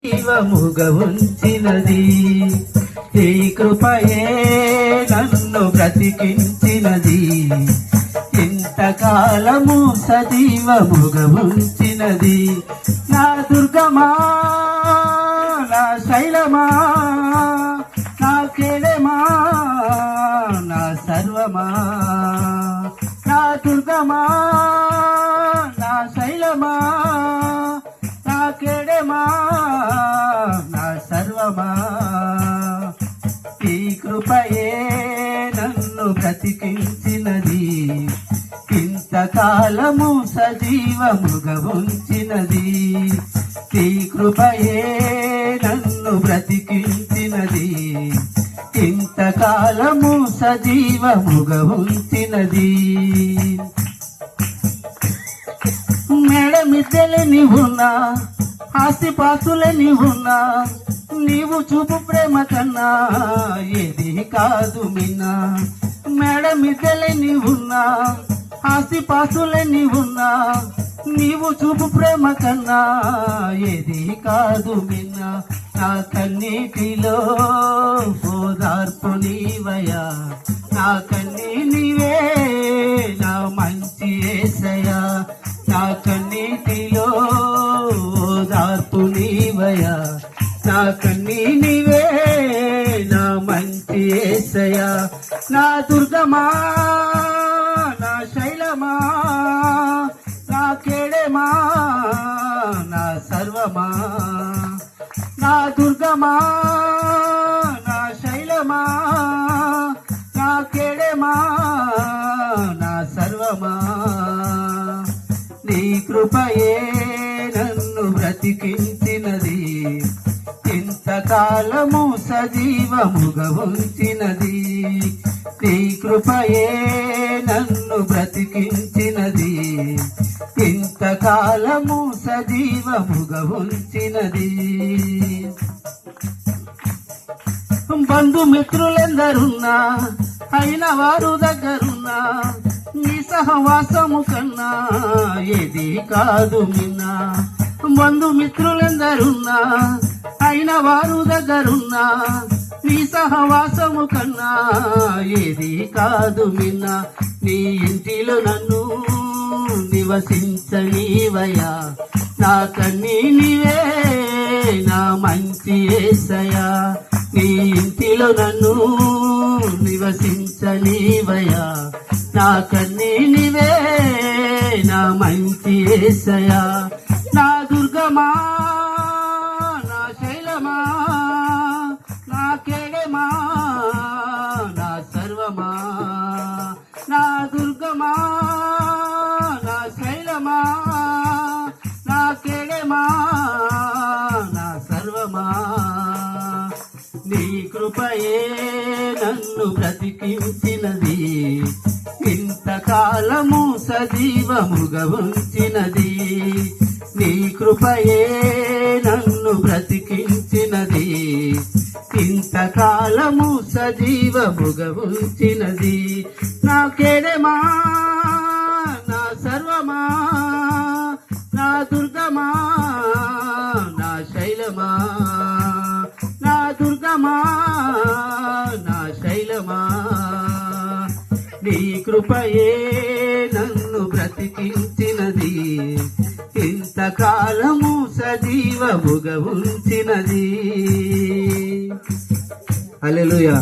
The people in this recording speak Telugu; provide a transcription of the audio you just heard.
జీవముగా ఉంచినది ఈ కృపయే నన్ను బ్రతికించినది ఇంతకాలము సజీవముగా ఉంచినది నా దుర్గమా నా శైలమా నా కేడమా నా సర్వమా నా దుర్గమా నా శైలమా నా కేడమా నా సర్వమా ఈ కృపయే నన్ను బ్రతికించినది ఇంతకాలము సజీవముగా ఉంచినది ఈ కృపయే నన్ను బ్రతికించినది ఇంతకాలము సజీవముగా ఉంచినది మేడమిద్దెలని ఉన్నా ఆస్తిపాస్తులని ఉన్నా నీవు చూపు ప్రేమ కన్నా ఏది కాదు మిన్నా మేడమిద్దెలని ఉన్నా ఆస్తిపాస్తులని ఉన్నా నీవు చూపు ప్రేమ కన్నా ఏది కాదు మిన్నా నా కన్నీటిలో ఓదార్పు నీవయ్యా నా కన్నీవే నా మంచి యేసయ్యా నా కన్నీటిలో ఓదార్పు నీవయ్యా నా కన్నీవే నా మంచి యేసయ్యా నా దుర్గమా నా శైలమా నా కేడమా నా సర్వమా నా దుర్గమా నా శైలమా నా కేడమా నా సర్వమా నీ కృపయే నన్ను బ్రతికించినది ఇంతకాలము సజీవముగా ఉంచినది నీ కృపయే నన్ను బ్రతికించినది ఇంతకాలము సజీవముగా ఉంచినది బంధుమిత్రులెందరున్నా అయిన వారు దగ్గరున్నా నీ సహవాసము కన్నా ఏది కాదు మిన్నా బంధుమిత్రులెందరున్నా అయిన వారు దగ్గరున్నా నీ సహవాసము కన్నా ఏది కాదు మిన్నా నీ ఇంటిలో నన్ను నివసించనీవయ్యా నా కన్నీవే నా మంచి యేసయ్యా నీ ఇంటిలో నన్ను నివసించనీవయ్యా నా కన్నీవే నా మంచి యేసయ్యా నా దుర్గమా నా శైలమా నా కేడమా నా సర్వమా నా దుర్గమా నా శైలమా నా కేడమా నా సర్వమా నీ కృపయే నన్ను బ్రతికించినది ఇంతకాలము సజీవముగా ఉంచినది నీ కృపయే నన్ను బ్రతికించినది ఇంతకాలము సజీవముగా ఉంచినది నా కేడమా నా సర్వమా నా దుర్గమా నా శైలమా నా దుర్గమా నా శైలమా నీ కృపయే నన్ను బ్రతికించినది ఇంతకాలము సజీవముగా ఉంచినది హల్లెలూయా.